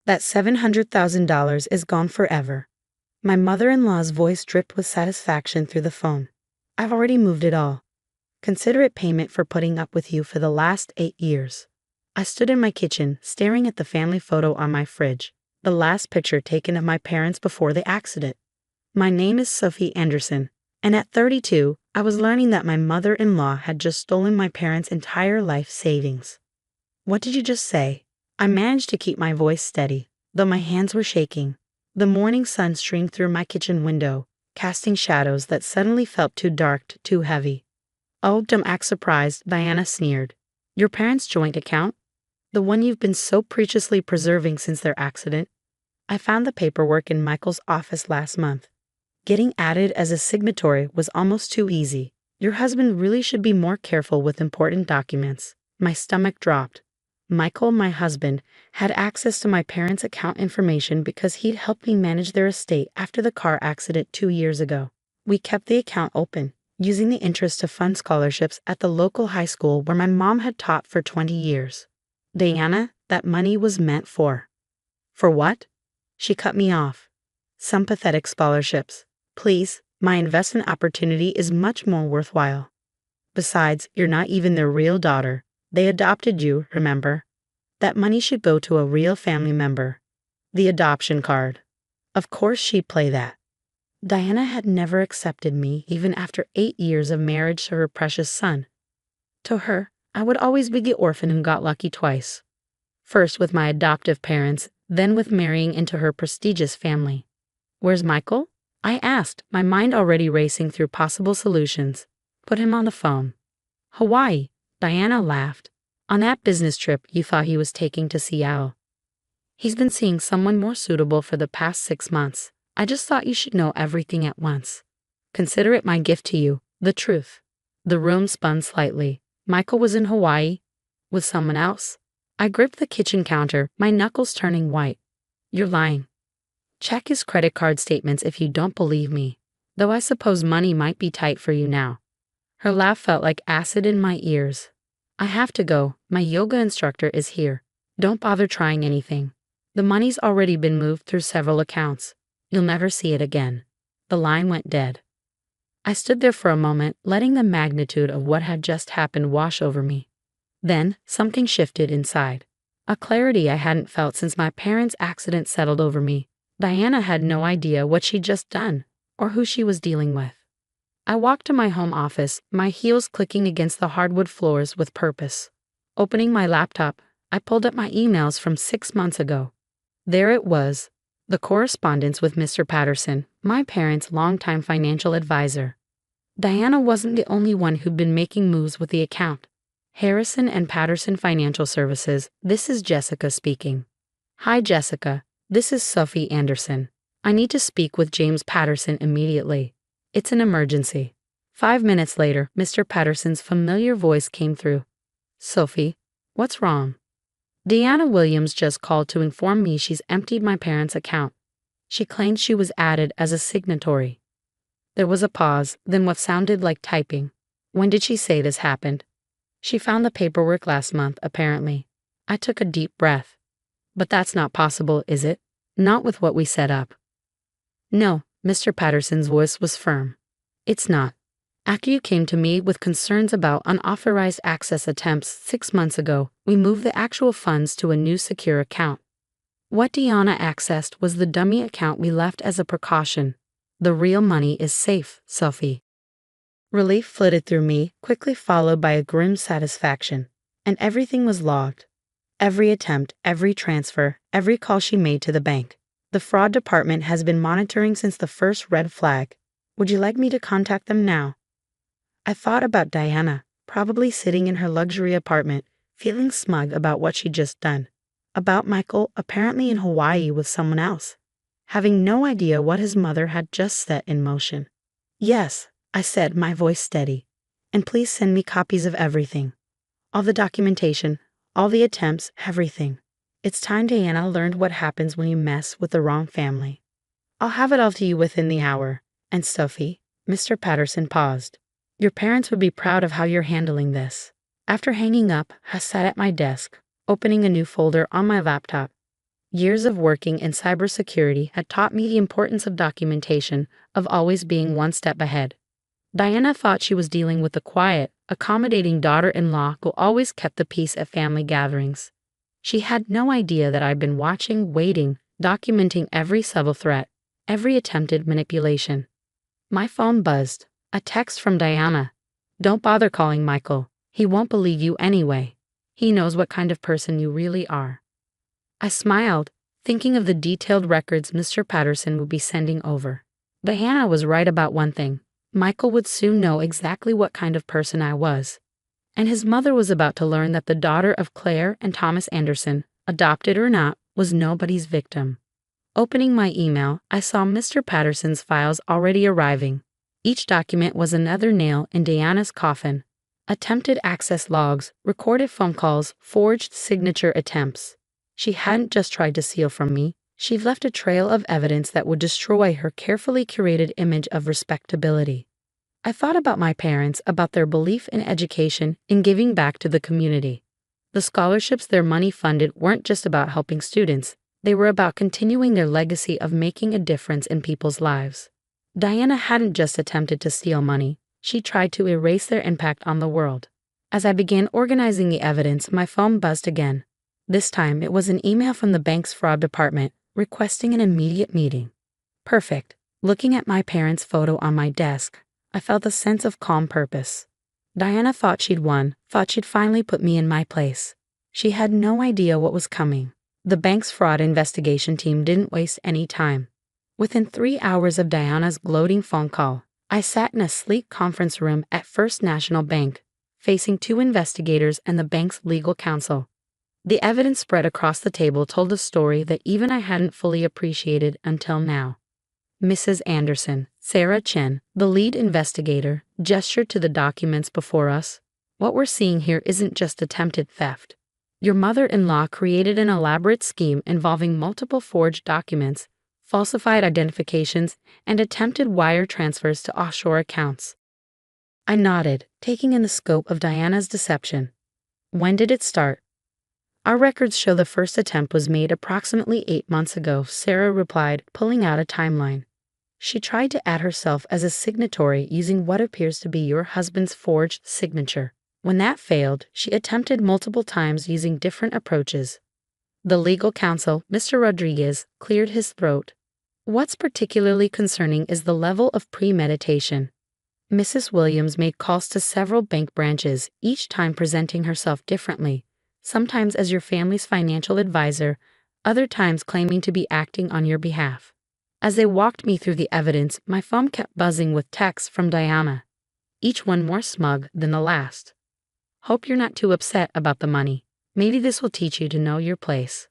That $700,000 is gone forever. My mother-in-law's voice dripped with satisfaction through the phone. I've already moved it all. Consider it payment for putting up with you for the last 8 years. I stood in my kitchen, staring at the family photo on my fridge, the last picture taken of my parents before the accident. My name is Sophie Anderson, and at 32, I was learning that my mother-in-law had just stolen my parents' entire life savings. What did you just say? I managed to keep my voice steady, though my hands were shaking. The morning sun streamed through my kitchen window, casting shadows that suddenly felt too dark, too heavy. Oh, don't act surprised, Diana sneered. Your parents' joint account? The one you've been so preciously preserving since their accident? I found the paperwork in Michael's office last month. Getting added as a signatory was almost too easy. Your husband really should be more careful with important documents. My stomach dropped. Michael, my husband, had access to my parents' account information because he'd helped me manage their estate after the car accident 2 years ago. We kept the account open, using the interest to fund scholarships at the local high school where my mom had taught for 20 years. Diana, that money was meant for. For what? She cut me off. Some pathetic scholarships. Please, my investment opportunity is much more worthwhile. Besides, you're not even their real daughter. They adopted you, remember? That money should go to a real family member. The adoption card. Of course she'd play that. Diana had never accepted me even after 8 years of marriage to her precious son. To her, I would always be the orphan who got lucky twice. First with my adoptive parents, then with marrying into her prestigious family. Where's Michael? I asked, my mind already racing through possible solutions. Put him on the phone. Hawaii. Diana laughed. On that business trip you thought he was taking to Seattle. He's been seeing someone more suitable for the past 6 months. I just thought you should know everything at once. Consider it my gift to you, the truth. The room spun slightly. Michael was in Hawaii? With someone else? I gripped the kitchen counter, my knuckles turning white. You're lying. Check his credit card statements if you don't believe me. Though I suppose money might be tight for you now. Her laugh felt like acid in my ears. I have to go. My yoga instructor is here. Don't bother trying anything. The money's already been moved through several accounts. You'll never see it again. The line went dead. I stood there for a moment, letting the magnitude of what had just happened wash over me. Then, something shifted inside. A clarity I hadn't felt since my parents' accident settled over me. Diana had no idea what she'd just done, or who she was dealing with. I walked to my home office, my heels clicking against the hardwood floors with purpose. Opening my laptop, I pulled up my emails from 6 months ago. There it was, the correspondence with Mr. Patterson, my parents' longtime financial advisor. Diana wasn't the only one who'd been making moves with the account. Harrison and Patterson Financial Services, this is Jessica speaking. Hi Jessica, this is Sophie Anderson. I need to speak with James Patterson immediately. It's an emergency. 5 minutes later, Mr. Patterson's familiar voice came through. Sophie, what's wrong? Deanna Williams just called to inform me she's emptied my parents' account. She claimed she was added as a signatory. There was a pause, then what sounded like typing. When did she say this happened? She found the paperwork last month, apparently. I took a deep breath. But that's not possible, is it? Not with what we set up. No, Mr. Patterson's voice was firm. It's not. After you came to me with concerns about unauthorized access attempts 6 months ago, we moved the actual funds to a new secure account. What Deanna accessed was the dummy account we left as a precaution. The real money is safe, Sophie. Relief flitted through me, quickly followed by a grim satisfaction. And everything was logged. Every attempt, every transfer, every call she made to the bank. The fraud department has been monitoring since the first red flag. Would you like me to contact them now? I thought about Diana, probably sitting in her luxury apartment, feeling smug about what she'd just done. About Michael, apparently in Hawaii with someone else, having no idea what his mother had just set in motion. Yes, I said, my voice steady. And please send me copies of everything. All the documentation, all the attempts, everything. It's time Diana learned what happens when you mess with the wrong family. I'll have it all to you within the hour. And Sophie, Mr. Patterson paused. Your parents would be proud of how you're handling this. After hanging up, I sat at my desk, opening a new folder on my laptop. Years of working in cybersecurity had taught me the importance of documentation, of always being one step ahead. Diana thought she was dealing with a quiet, accommodating daughter-in-law who always kept the peace at family gatherings. She had no idea that I'd been watching, waiting, documenting every subtle threat, every attempted manipulation. My phone buzzed. A text from Diana. "Don't bother calling Michael. He won't believe you anyway. He knows what kind of person you really are." I smiled, thinking of the detailed records Mr. Patterson would be sending over. Diana was right about one thing. Michael would soon know exactly what kind of person I was. And his mother was about to learn that the daughter of Claire and Thomas Anderson, adopted or not, was nobody's victim. Opening my email, I saw Mr. Patterson's files already arriving. Each document was another nail in Diana's coffin. Attempted access logs, recorded phone calls, forged signature attempts. She hadn't just tried to steal from me, she'd left a trail of evidence that would destroy her carefully curated image of respectability. I thought about my parents, about their belief in education, in giving back to the community. The scholarships their money funded weren't just about helping students, they were about continuing their legacy of making a difference in people's lives. Diana hadn't just attempted to steal money, she tried to erase their impact on the world. As I began organizing the evidence, my phone buzzed again. This time, it was an email from the bank's fraud department, requesting an immediate meeting. Perfect. Looking at my parents' photo on my desk, I felt a sense of calm purpose. Diana thought she'd won, thought she'd finally put me in my place. She had no idea what was coming. The bank's fraud investigation team didn't waste any time. Within 3 hours of Diana's gloating phone call, I sat in a sleek conference room at First National Bank, facing 2 investigators and the bank's legal counsel. The evidence spread across the table told a story that even I hadn't fully appreciated until now. Mrs. Anderson, Sarah Chen, the lead investigator, gestured to the documents before us. "What we're seeing here isn't just attempted theft. Your mother-in-law created an elaborate scheme involving multiple forged documents, falsified identifications, and attempted wire transfers to offshore accounts." I nodded, taking in the scope of Diana's deception. "When did it start?" "Our records show the first attempt was made approximately 8 months ago," Sarah replied, pulling out a timeline. "She tried to add herself as a signatory using what appears to be your husband's forged signature. When that failed, she attempted multiple times using different approaches." The legal counsel, Mr. Rodriguez, cleared his throat. "What's particularly concerning is the level of premeditation. Mrs. Williams made calls to several bank branches, each time presenting herself differently, sometimes as your family's financial advisor, other times claiming to be acting on your behalf. As they walked me through the evidence, my phone kept buzzing with texts from Diana, each one more smug than the last. "Hope you're not too upset about the money. Maybe this will teach you to know your place.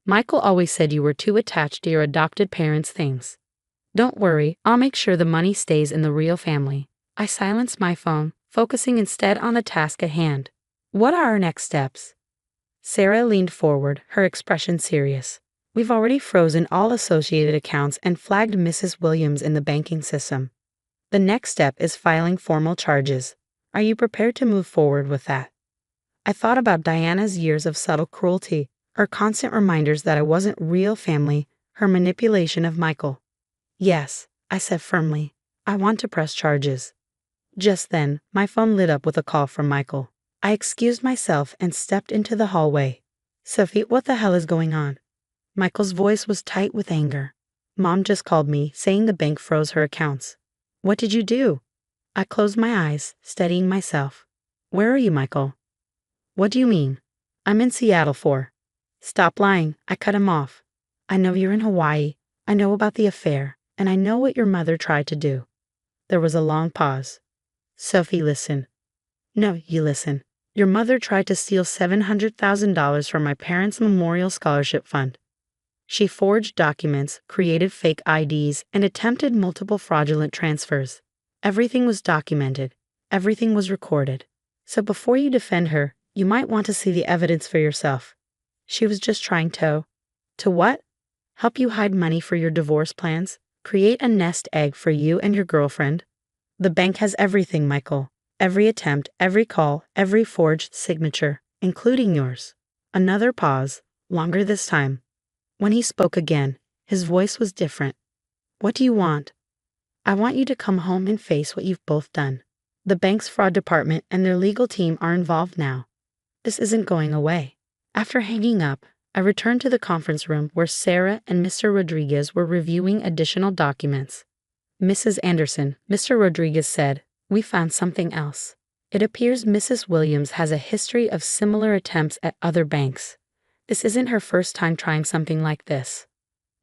Michael always said you were too attached to your adopted parents' things. Don't worry, I'll make sure the money stays in the real family." I silenced my phone, focusing instead on the task at hand. "What are our next steps?" Sarah leaned forward, her expression serious. "We've already frozen all associated accounts and flagged Mrs. Williams in the banking system. The next step is filing formal charges. Are you prepared to move forward with that?" I thought about Diana's years of subtle cruelty, her constant reminders that I wasn't real family, her manipulation of Michael. "Yes," I said firmly. "I want to press charges." Just then, my phone lit up with a call from Michael. I excused myself and stepped into the hallway. "Sophie, what the hell is going on?" Michael's voice was tight with anger. "Mom just called me, saying the bank froze her accounts." "What did you do?" I closed my eyes, steadying myself. "Where are you, Michael?" "What do you mean?" "I'm in Seattle for." "Stop lying," I cut him off. "I know you're in Hawaii. I know about the affair, and I know what your mother tried to do." There was a long pause. "Sophie, listen." "No, you listen. Your mother tried to steal $700,000 from my parents' memorial scholarship fund. She forged documents, created fake IDs, and attempted multiple fraudulent transfers. Everything was documented. Everything was recorded. So before you defend her, you might want to see the evidence for yourself. She was just trying to what? Help you hide money for your divorce plans? Create a nest egg for you and your girlfriend? The bank has everything, Michael. Every attempt, every call, every forged signature, including yours." Another pause, longer this time. When he spoke again, his voice was different. What do you want? I want you to come home and face what you've both done. The bank's fraud department and their legal team are involved now. This isn't going away. After hanging up, I returned to the conference room where Sarah and Mr. Rodriguez were reviewing additional documents. Mrs. Anderson, Mr. Rodriguez said, "We found something else. It appears Mrs. Williams has a history of similar attempts at other banks. This isn't her first time trying something like this."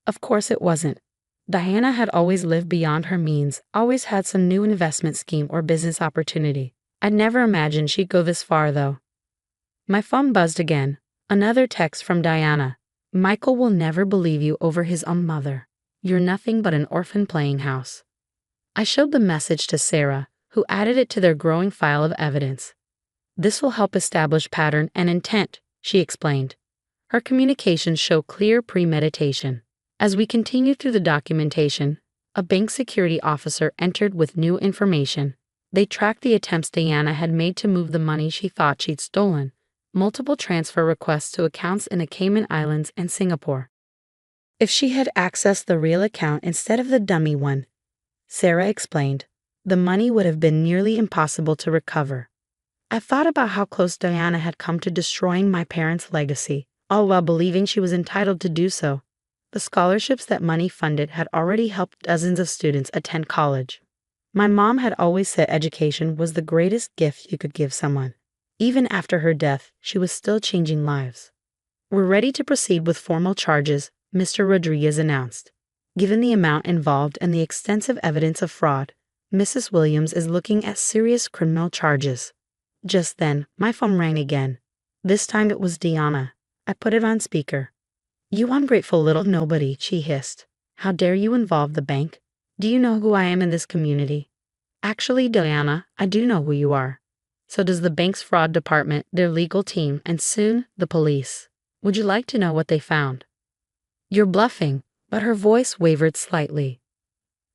Of course it wasn't. Diana had always lived beyond her means, always had some new investment scheme or business opportunity. I'd never imagined she'd go this far, though. My phone buzzed again. Another text from Diana. "Michael will never believe you over his own mother. You're nothing but an orphan playing house." I showed the message to Sarah, who added it to their growing file of evidence. "This will help establish pattern and intent," she explained. Her communications show clear premeditation. As we continued through the documentation, a bank security officer entered with new information. They tracked the attempts Diana had made to move the money she thought she'd stolen, multiple transfer requests to accounts in the Cayman Islands and Singapore. If she had accessed the real account instead of the dummy one, Sarah explained, the money would have been nearly impossible to recover. I thought about how close Diana had come to destroying my parents' legacy, all while believing she was entitled to do so. The scholarships that money funded had already helped dozens of students attend college. My mom had always said education was the greatest gift you could give someone. Even after her death, she was still changing lives. "We're ready to proceed with formal charges," Mr. Rodriguez announced. "Given the amount involved and the extensive evidence of fraud, Mrs. Williams is looking at serious criminal charges." Just then, my phone rang again. This time it was Diana. I put it on speaker. "You ungrateful little nobody," she hissed. "How dare you involve the bank? Do you know who I am in this community?" "Actually, Diana, I do know who you are. So does the bank's fraud department, their legal team, and soon, the police. Would you like to know what they found?" "You're bluffing," but her voice wavered slightly.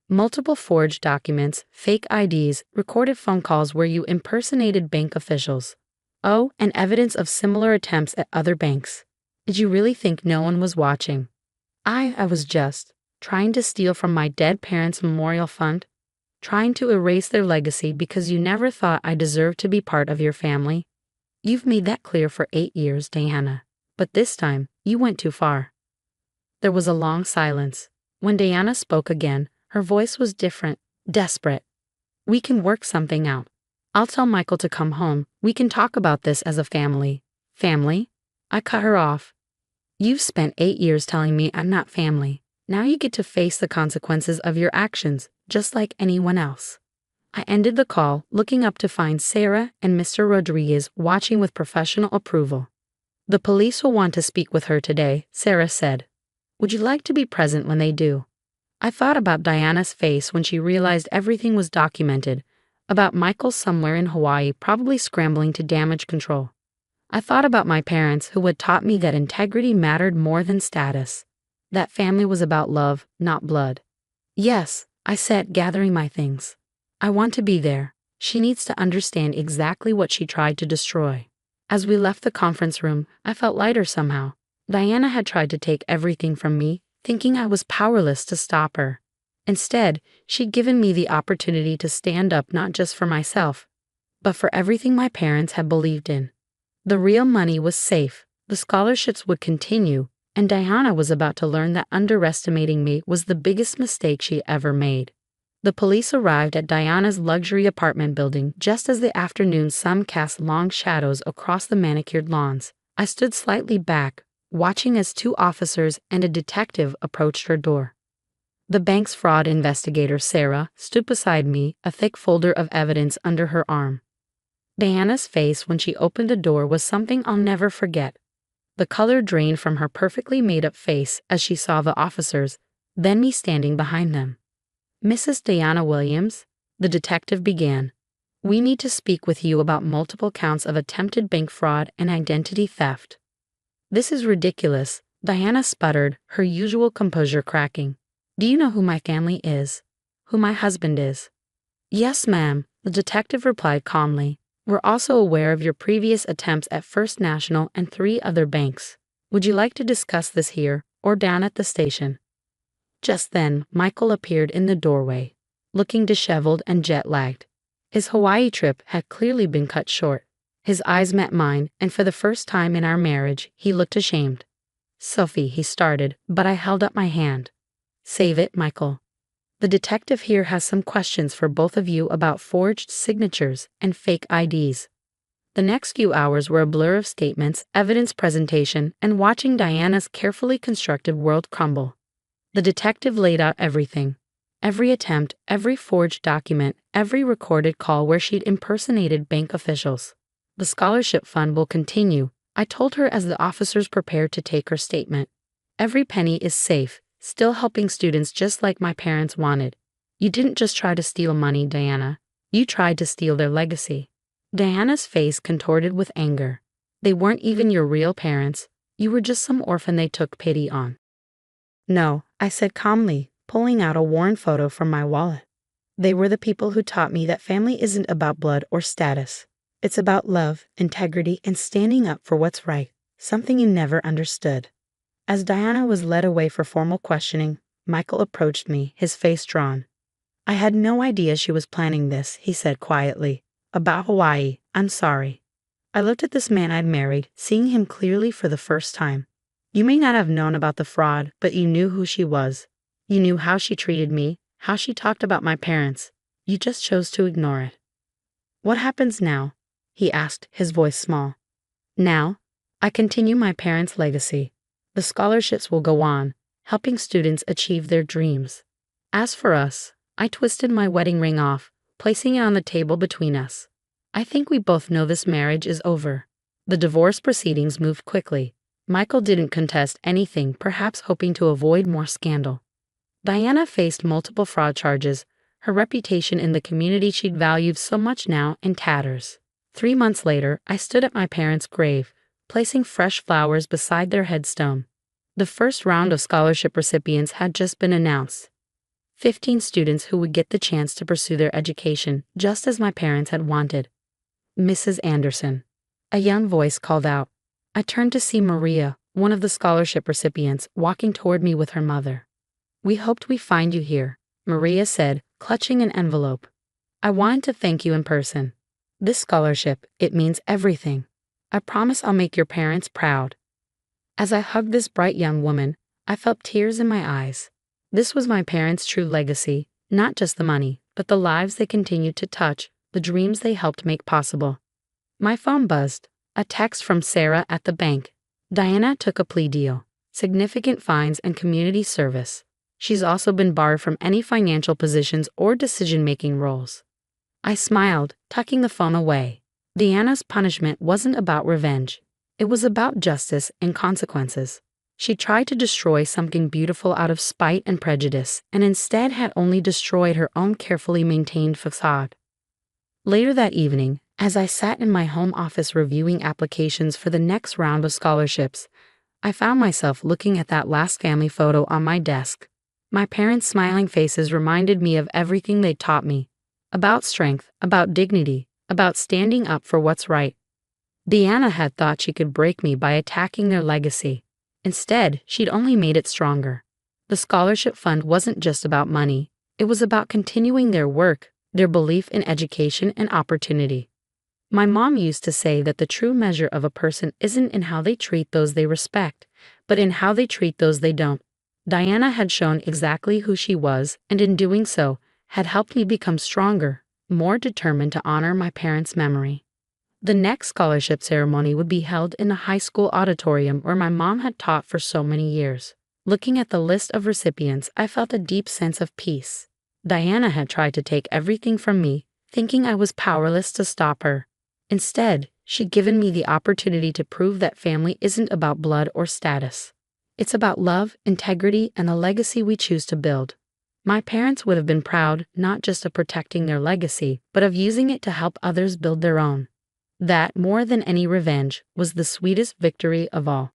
"Multiple forged documents, fake IDs, recorded phone calls where you impersonated bank officials. Oh, and evidence of similar attempts at other banks. Did you really think no one was watching?" I was just trying to steal from my dead parents' memorial fund, trying to erase their legacy because you never thought I deserved to be part of your family. You've made that clear for 8 years, Diana, but this time you went too far." There was a long silence. When Diana spoke again, her voice was different, desperate. "We can work something out. I'll tell Michael to come home. We can talk about this as a family." "Family?" I cut her off. "You've spent 8 years telling me I'm not family. Now you get to face the consequences of your actions, just like anyone else." I ended the call, looking up to find Sarah and Mr. Rodriguez watching with professional approval. "The police will want to speak with her today," Sarah said. "Would you like to be present when they do?" I thought about Diana's face when she realized everything was documented, about Michael somewhere in Hawaii probably scrambling to damage control. I thought about my parents who had taught me that integrity mattered more than status, that family was about love, not blood. "Yes," I said, gathering my things. "I want to be there. She needs to understand exactly what she tried to destroy." As we left the conference room, I felt lighter somehow. Diana had tried to take everything from me, thinking I was powerless to stop her. Instead, she'd given me the opportunity to stand up not just for myself, but for everything my parents had believed in. The real money was safe, the scholarships would continue, and Diana was about to learn that underestimating me was the biggest mistake she ever made. The police arrived at Diana's luxury apartment building just as the afternoon sun cast long shadows across the manicured lawns. I stood slightly back, watching as 2 officers and a detective approached her door. The bank's fraud investigator, Sarah, stood beside me, a thick folder of evidence under her arm. Diana's face when she opened the door was something I'll never forget. The color drained from her perfectly made-up face as she saw the officers, then me standing behind them. "Mrs. Diana Williams," the detective began, "we need to speak with you about multiple counts of attempted bank fraud and identity theft." "This is ridiculous," Diana sputtered, her usual composure cracking. "Do you know who my family is? Who my husband is?" "Yes, ma'am," the detective replied calmly. "We're also aware of your previous attempts at First National and 3 other banks. Would you like to discuss this here, or down at the station. Just then, Michael appeared in the doorway, looking disheveled and jet-lagged. His Hawaii trip had clearly been cut short. His eyes met mine, and for the first time in our marriage, he looked ashamed. "Sophie," he started, but I held up my hand. "Save it, Michael. The detective here has some questions for both of you about forged signatures and fake IDs." The next few hours were a blur of statements, evidence presentation, and watching Diana's carefully constructed world crumble. The detective laid out everything. Every attempt, every forged document, every recorded call where she'd impersonated bank officials. "The scholarship fund will continue," I told her as the officers prepared to take her statement. "Every penny is safe, still helping students just like my parents wanted. You didn't just try to steal money, Diana. You tried to steal their legacy." Diana's face contorted with anger. "They weren't even your real parents. You were just some orphan they took pity on." "No," I said calmly, pulling out a worn photo from my wallet. "They were the people who taught me that family isn't about blood or status. It's about love, integrity, and standing up for what's right, something you never understood." As Diana was led away for formal questioning, Michael approached me, his face drawn. "I had no idea she was planning this," he said quietly. "About Hawaii, I'm sorry." I looked at this man I'd married, seeing him clearly for the first time. "You may not have known about the fraud, but you knew who she was. You knew how she treated me, how she talked about my parents. You just chose to ignore it." "What happens now?" he asked, his voice small. "Now, I continue my parents' legacy. The scholarships will go on, helping students achieve their dreams. As for us, I twisted my wedding ring off, placing it on the table between us. I think we both know this marriage is over." The divorce proceedings moved quickly. Michael didn't contest anything, perhaps hoping to avoid more scandal. Diana faced multiple fraud charges, her reputation in the community she'd valued so much now in tatters. 3 months later, I stood at my parents' grave, placing fresh flowers beside their headstone. The first round of scholarship recipients had just been announced. 15 students who would get the chance to pursue their education, just as my parents had wanted. "Mrs. Anderson," a young voice called out. I turned to see Maria, one of the scholarship recipients, walking toward me with her mother. "We hoped we'd find you here," Maria said, clutching an envelope. "I wanted to thank you in person. This scholarship, it means everything. I promise I'll make your parents proud." As I hugged this bright young woman, I felt tears in my eyes. This was my parents' true legacy, not just the money, but the lives they continued to touch, the dreams they helped make possible. My phone buzzed. A text from Sarah at the bank. "Diana took a plea deal, significant fines and community service. She's also been barred from any financial positions or decision-making roles." I smiled, tucking the phone away. Diana's punishment wasn't about revenge. It was about justice and consequences. She tried to destroy something beautiful out of spite and prejudice, and instead had only destroyed her own carefully maintained facade. Later that evening, as I sat in my home office reviewing applications for the next round of scholarships, I found myself looking at that last family photo on my desk. My parents' smiling faces reminded me of everything they'd taught me. About strength, about dignity, about standing up for what's right. Diana had thought she could break me by attacking their legacy. Instead, she'd only made it stronger. The scholarship fund wasn't just about money. It was about continuing their work, their belief in education and opportunity. My mom used to say that the true measure of a person isn't in how they treat those they respect, but in how they treat those they don't. Diana had shown exactly who she was, and in doing so, had helped me become stronger, more determined to honor my parents' memory. The next scholarship ceremony would be held in the high school auditorium where my mom had taught for so many years. Looking at the list of recipients, I felt a deep sense of peace. Diana had tried to take everything from me, thinking I was powerless to stop her. Instead, she'd given me the opportunity to prove that family isn't about blood or status. It's about love, integrity, and the legacy we choose to build. My parents would have been proud not just of protecting their legacy, but of using it to help others build their own. That, more than any revenge, was the sweetest victory of all.